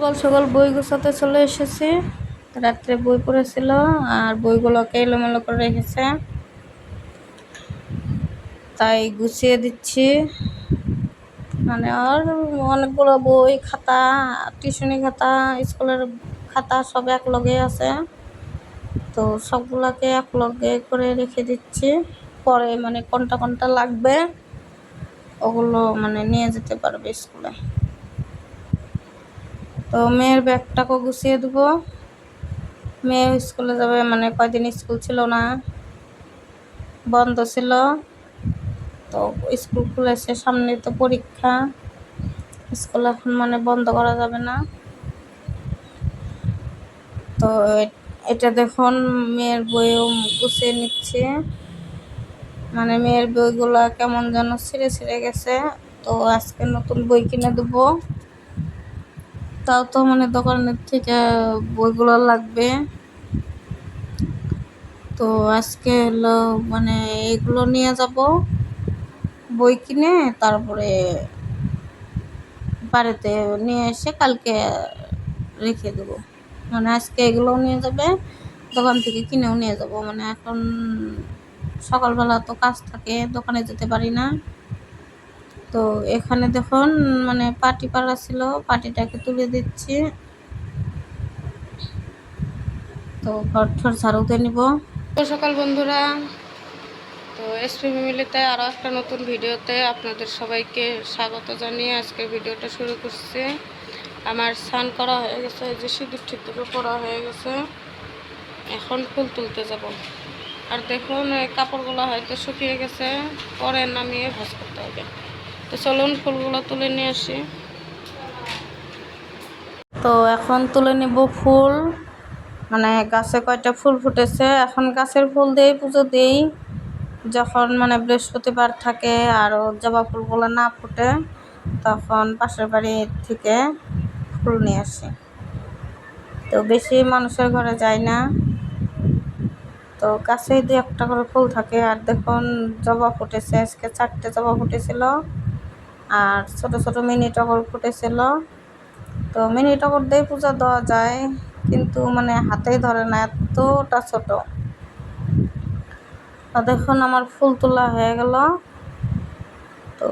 সকাল সকাল বই গুছাতে চলে এসেছি। রাত্রে বই পড়েছিল আর বইগুলোকে এলোমেলো করে রেখেছে, তাই গুছিয়ে দিচ্ছি। মানে আর অনেকগুলো বই, খাতা, টিউশনি খাতা, স্কুলের খাতা সব এক লগে আছে, তো সবগুলোকে এক লগে করে রেখে দিচ্ছি। পরে মানে কোনটা কোনটা লাগবে ওগুলো মানে নিয়ে যেতে পারবে স্কুলে। তো মেয়ের ব্যাগটাকেও গুছিয়ে দেবো। মেয়ে স্কুলে যাবে, মানে কয়দিন স্কুল ছিল না, বন্ধ ছিল, তো স্কুল খুলেছে, সামনে তো পরীক্ষা, স্কুল এখন মানে বন্ধ করা যাবে না। তো এটা দেখুন মেয়ের বইও গুছিয়ে নিচ্ছে। মানে মেয়ের বইগুলো কেমন যেন ছিঁড়ে ছিঁড়ে গেছে, তো আজকে নতুন বই কিনে দেবো। তাও তো মানে দোকানের থেকে বইগুলো লাগবে, তো আজকে হলো মানে এগুলো নিয়ে যাব, বই কিনে তারপরে বাড়িতে নিয়ে এসে কালকে রেখে দেবো। মানে আজকে এগুলোও নিয়ে যাবে, দোকান থেকে কিনেও নিয়ে যাব। মানে এখন সকালবেলা তো কাজ থাকে, দোকানে যেতে পারি না। তো এখানে দেখুন মানে পাটি পাড়া ছিল, পাটিটাকে তুলে দিচ্ছি। তো ঘর ঠর ঝাড়ু দিয়ে নিব। সকাল বন্ধুরা, তো এসপি ফ্যামিলিতে আরও একটা নতুন ভিডিওতে আপনাদের সবাইকে স্বাগত জানিয়ে আজকের ভিডিওটা শুরু করছি। আমার স্নান করা হয়ে গেছে, যে সিঁদুর ঠিকগুলো পরা হয়ে গেছে, এখন ফুল তুলতে যাব। আর দেখুন এই কাপড়গুলো হয়তো শুকিয়ে গেছে, পরে নামিয়ে ভাঁজ করতে হবে। তো চলুন ফুলগুলো তুলে নিয়ে আসি। তো এখন তুলে নিব ফুল। মানে গাছে কয়টা ফুল ফুটেছে, এখন গাছের ফুল দিয়েই পুজো দিই। যখন মানে বৃহস্পতিবার থাকে আর জবা ফুলগুলো না ফুটে, তখন পাশের বাড়ি থেকে ফুল নিয়ে আসি। তো বেশি মানুষের ঘরে যায় না, তো গাছেই দু একটা করে ফুল থাকে। আর দেখুন জবা ফুটেছে, আজকে 4টে জবা ফুটেছিল, আর ছোট ছোট মিনি টগর ফুটেছিল। তো মিনি টগর দিয়ে পূজা দেওয়া যায়, কিন্তু মানে হাতেই ধরে না, এতটা ছোট। দেখুন আমার ফুল তোলা হয়ে গেল। তো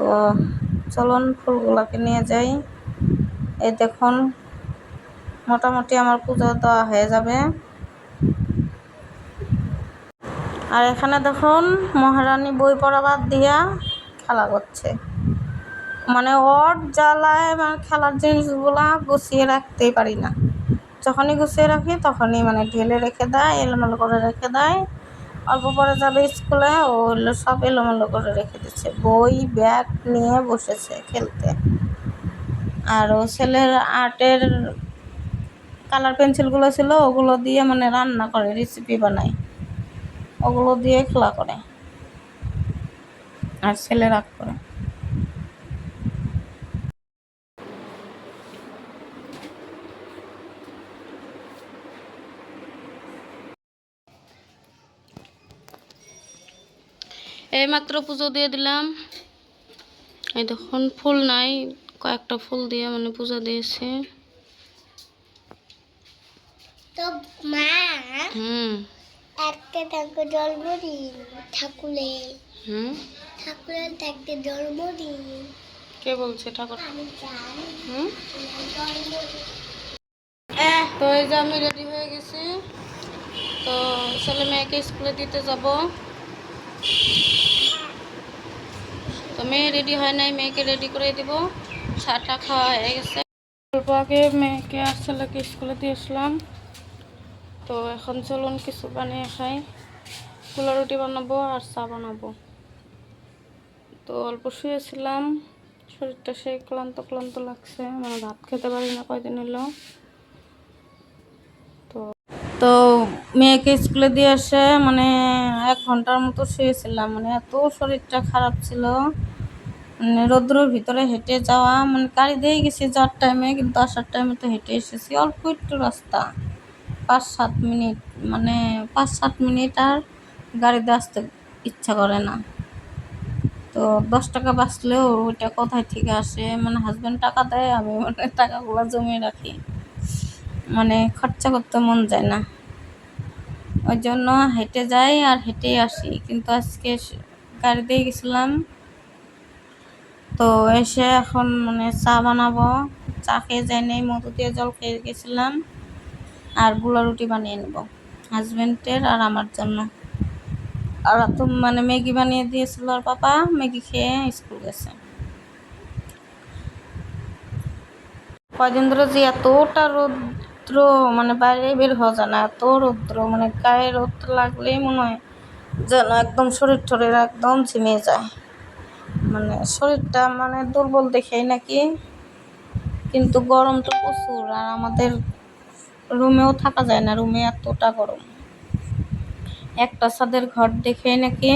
চলুন ফুলগুলোকে নিয়ে যাই। এই দেখুন মোটামুটি আমার পুজো দেওয়া হয়ে যাবে। আর এখানে দেখুন মহারানী বই পড়া বাদ দিয়া খেলা করছে। মানে ওর জ্বালায় মানে খেলার জিনিসগুলা গুছিয়ে রাখতেই পারি না। যখনই গুছিয়ে রাখি তখনই মানে ঢেলে রেখে দেয়, এলোমেলো করে রেখে দেয়। অল্প পরে যাবে স্কুলে, ও হলো সব এলোমেলো করে রেখে দিচ্ছে, বই ব্যাগ নিয়ে বসেছে খেলতে। আর ও ছেলের আর্টের কালার পেন্সিলগুলো ছিল, ওগুলো দিয়ে মানে রান্না করে, রেসিপি বানায়, ওগুলো দিয়ে খেলা করে। আর ছেলে রাগ করে। এইমাত্র পুজো দিয়ে দিলাম। এই দেখুন ফুল নাই, কয়েকটা ফুল দিয়ে মানে পুজো দিয়েছে। তো মা একটা ঠাকুর জন্মদিন, ঠাকুরের ঠাকুরের একটা জন্মদিন। কে বলছে ঠাকুর? তো এই যে আমি রেডি হয়ে গেছি, তো ছেলে মেয়েকে স্কুলে দিতে যাব। তো মেয়ে রেডি হয় নাই, মেয়েকে রেডি করে দিব। চাটা খাওয়া হয়ে গেছে, অল্প আগে মেয়েকে আর ছেলেকে স্কুলে দিয়ে আসলাম। তো এখন চলুন কিছু বানিয়ে খাই। কুলা রুটি বানাবো আর চা বানাবো। তো অল্প শুয়েছিলাম, শরীরটা সেই ক্লান্ত ক্লান্ত লাগছে, মানে ভাত খেতে পারি না কয়দিন হলো। তো মেয়েকে স্কুলে দিয়ে এসে মানে 1 ঘন্টার মতো শুয়েছিলাম, মানে এত শরীরটা খারাপ ছিল। মানে রৌদ্রের ভিতরে হেঁটে যাওয়া, মানে গাড়ি দিয়ে গেছি যাওয়ার টাইমে, কিন্তু আসার টাইমে তো হেঁটে এসেছি, অল্প একটু রাস্তা, 5-7 মিনিট, মানে 5-7 মিনিট আর গাড়িতে আসতে ইচ্ছা করে না। তো 10 টাকা বাঁচলেও ওইটা কোথায় থেকে আসে, মানে হাজব্যান্ড টাকা দেয়, আমি মানে টাকাগুলো জমিয়ে রাখি। মানে খরচা করতে মন যায় না, ওই জন্য হেঁটে যাই আর হেঁটেই আসি। কিন্তু আজকে গাড়ি দিয়ে গেছিলাম, তো এসে এখন মানে চা বানাবো। চা খেয়ে যাই নেই, মধু দিয়ে জল খেয়ে গেছিলাম, আর গুঁড়া রুটি বানিয়ে নেব হাজব্যান্ডের আর আমার জন্য। আর তো মানে ম্যাগি বানিয়ে দিয়েছিল আর পাপা ম্যাগি খেয়ে স্কুল গেছে। কয়দিন ধরে যে এতটা রৌদ্র, মানে বাইরে বের হওয়া যায় না, এত রৌদ্র, মানে গায়ে রোদ লাগলেই মনে হয় যেন একদম শরীর টরীর একদম ঝিমিয়ে যায়, মানে শরীরটা মানে দুর্বল দেখেই নাকি। কিন্তু গরম তো প্রচুর, আর আমাদের রুমেও থাকা যায় না, রুমে এতটা গরম। একটা ছাদের ঘর দেখেই নাকি,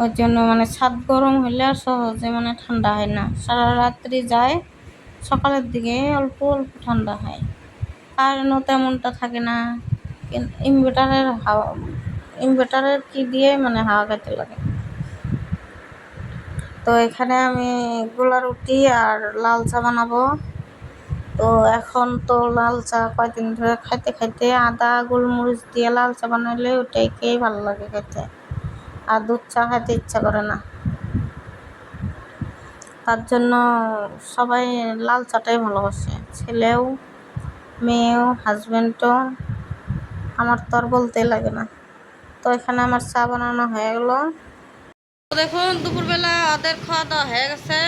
ওই জন্য মানে ছাদ গরম হইলে আর সহজে মানে ঠান্ডা হয় না, সারা রাত্রি যায়, সকালের দিকে অল্প অল্প ঠান্ডা হয়। কারেন্টও তেমনটা থাকে না, কিন্তু ইনভার্টারের কি দিয়ে মানে হাওয়া খাইতে লাগে। তো এখানে আমি গোলা রুটি আর লাল চা বানাবো। তো এখন তো লাল চা কয়দিন ধরে খাইতে খাইতে আদা গোলমরিচ দিয়ে লাল চা বানাইলে ওটাই খেয়েই ভালো লাগে খেতে, আর দুধ চা খাইতে ইচ্ছা করে না। তার জন্য সবাই লাল চাটাই ভালোবাসে, ছেলেও মেয়েও হাজব্যান্ডও, আমার তো আর বলতেই লাগে না। তো এখানে আমার চা বানানো হয়ে গেলো। দেখুন দুপুরবেলা ওদের খাওয়া দাওয়া হয়ে গেছে,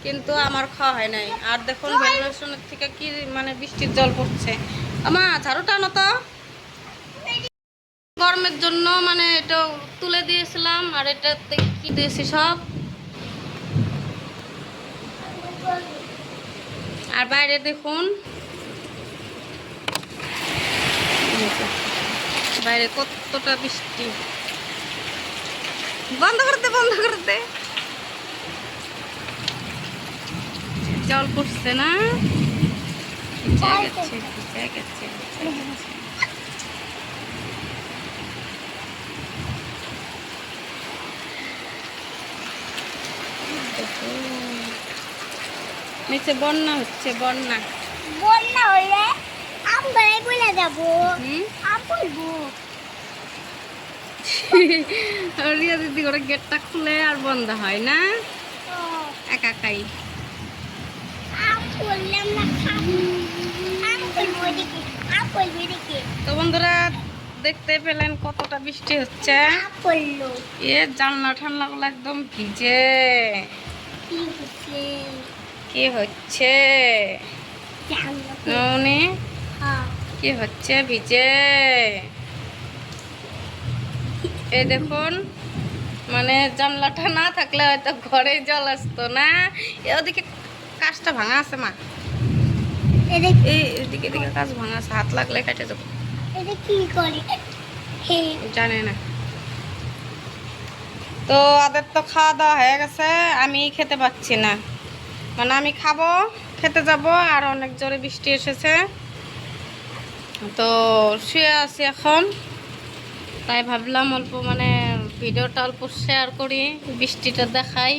কিন্তু আমার খাওয়া হয় নাই। আর দেখুন ভেন্টিলেশনের থেকে কি মানে বৃষ্টির জল পড়ছে। আমা ঝাড়ু টানো তো, গরমের জন্য মানে এটা তুলে দিয়েছিলাম, আর এটাতে কি দিয়েছি সব। আর বাইরে দেখুন বাইরে কতটা বৃষ্টি। বন্ধ করতে বন্ধ করতে জল পড়ছে না, ভিজে গেছে ভিজে গেছে ভিজে গেছে। নিচে বন্যা হচ্ছে, বন্যা বন্যা হলে আমরাই বলে যাবো, আম বলবো। রিয়া দিদি করে গেটটা খুলে আর বন্ধ হয় না, একা একাই। আম বললাম না, আম বলবো এদিকে, আম বলবো এদিকে। তো বন্ধুরা দেখতে পেলেন কতটা বৃষ্টি হচ্ছে, আম বললো এ জানলা ঠান্ডাগুলো একদম ভিজে। কি হচ্ছে, কি হচ্ছে ননি, কি হচ্ছে ভিজে। এই দেখুন মানে জানলাটা না থাকলে হয়তো ঘরে জল আসতো না। ওদিকে কাজটা ভাঙা আছে মা, এই এদিকে এদিকে কাজ ভাঙা আছে, হাত লাগলে কেটে যাবো। এটা কি করি জানে না। তো ওদের তো খাওয়া দাওয়া হয়ে গেছে, আমি খেতে পাচ্ছি না, মানে আমি খাবো খেতে যাব, আর অনেক জোরে বৃষ্টি এসেছে, তো শুয়ে আছি এখন। তাই ভাবলাম অল্প মানে ভিডিওটা অল্প শেয়ার করি, বৃষ্টিটা দেখাই।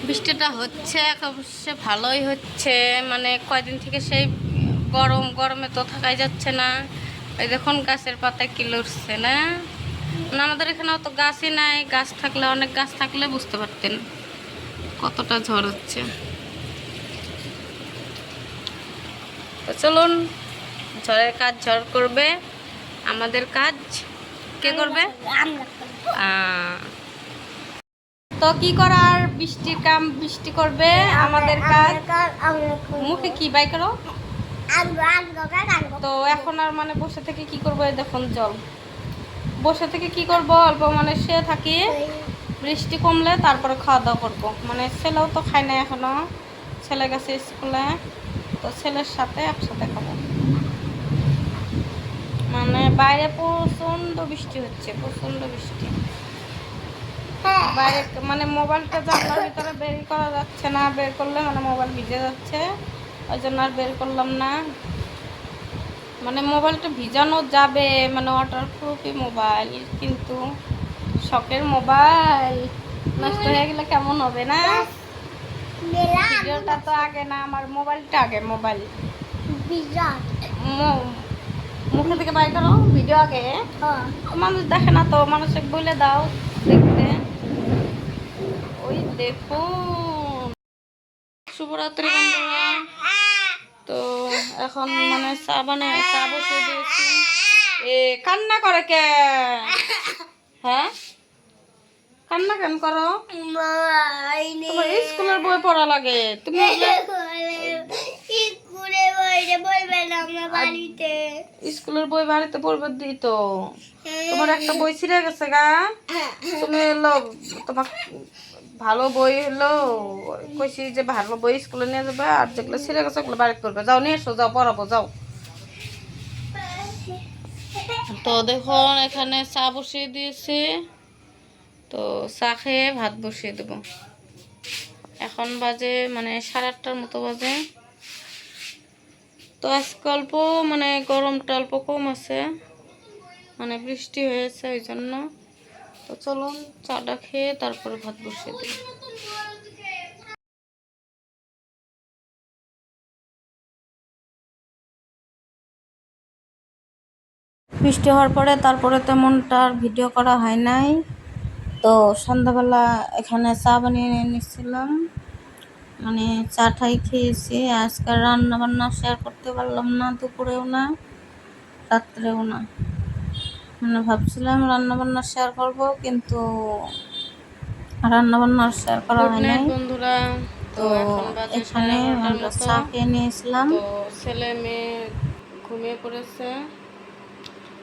বৃষ্টিটা হচ্ছে অবশ্য ভালোই হচ্ছে, মানে কয়দিন থেকে সেই গরমে তো থাকাই যাচ্ছে না। এই দেখুন গাছের পাতায় কি লড়ছে না, মানে আমাদের এখানে অত গাছই নাই, গাছ থাকলে অনেক গাছ থাকলে বুঝতে পারতেন কতটা ঝড় হচ্ছে। তো চলুন, ঝড়ের কাজ ঝড় করবে, আমাদের কাজ কে করবে? তো কি করার, বৃষ্টির কাম বৃষ্টি করবে, আমাদের কাজ। মুখে কি বাই করো। তো এখন আর মানে বসে থেকে কি করবো, এই দেখুন জল, বসে থেকে কি করব, অল্প মানে শুয়ে থাকি, বৃষ্টি কমলে তারপরে খাওয়া দাওয়া করবো। মানে ছেলেও তো খায় না এখনো, ছেলে গেছে স্কুলে, তো ছেলের সাথে একসাথে খাবো। মানে বাইরে প্রচন্ড বৃষ্টি হচ্ছে, প্রচন্ড বৃষ্টি। বাইরে মানে মোবাইলটা জানলার ভিতরে বের করা যাচ্ছে না, বের করলে মানে মোবাইল ভিজে যাচ্ছে, ওই জন্য আর বের করলাম না। মানে মোবাইলটা ভিজানো যাবে, মানে ওয়াটারপ্রুফই মোবাইল, কিন্তু শখের মোবাইল নষ্ট হয়ে গেলে কেমন হবে না। ভিডিওটা তো আগে না, আমার মোবাইলটা আগে। মোবাইল বিরাট মুখে থেকে বাই করো, ভিডিও আগে। হ্যাঁ মানুষ দেখে না তো, মানুষকে বলে দাও দেখতে। ওই দেখুন, শুভরাত্রি বন্ধুরা। তো এখন মানে চা বসিয়ে দিয়েছি। এ কান্না করে কে? হ্যাঁ, কান্না কেন করো? তোমার স্কুলের বই পড়া লাগে, তুমি স্কুলের বই বাড়িতে পড়বে দিত। তোমার একটা বই ছিঁড়ে গেছে গা, তুমি এলো তোমার ভালো বই হলো কইছি যে ভালো বই স্কুলে নিয়ে যাবে, আর যেগুলো ছিঁড়ে গেছে ওগুলো বাড়িতে পড়বে। যাও নিয়ে এসো, যাও পড়াবো, যাও। তো দেখুন এখানে চা বসিয়ে দিয়েছি, তো চা খেয়ে ভাত বসিয়ে দেব। এখন বাজে মানে 8:30টার মতো বাজে। তো আজকে অল্প মানে গরমটা অল্প কম আছে, মানে বৃষ্টি হয়েছে ওই জন্য। তো চলুন চাটা খেয়ে তারপরে ভাত বসিয়ে দিই। বৃষ্টি হওয়ার পরে তারপরে তেমনটা আর ভিডিও করা হয় নাই। তো সন্ধ্যাবেলা এখানে চা বানিয়ে নিচ্ছিলাম, মানে চাটাই খেয়েছি। আজকে রান্না বান্না শেয়ার করতে পারলাম না, দুপুরেও না রাত্রেও না। মানে ভাবছিলাম রান্না বান্না শেয়ার করব, কিন্তু রান্না বান্না শেয়ার করা হয় নাই বন্ধুরা। তো এখানে আমরা চা খেয়ে নিয়েছিলাম। তো ছেলে মেয়ে ঘুমিয়ে পড়েছে,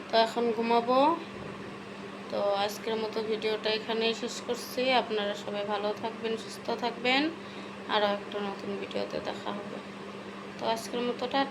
তো এখন ঘুমাবো। তো আজকের মতো ভিডিওটা এখানেই শেষ করছি। আপনারা সবাই ভালো থাকবেন, সুস্থ থাকবেন। আরও একটা নতুন ভিডিওতে দেখা হবে। তো আজকের মতো টাটা।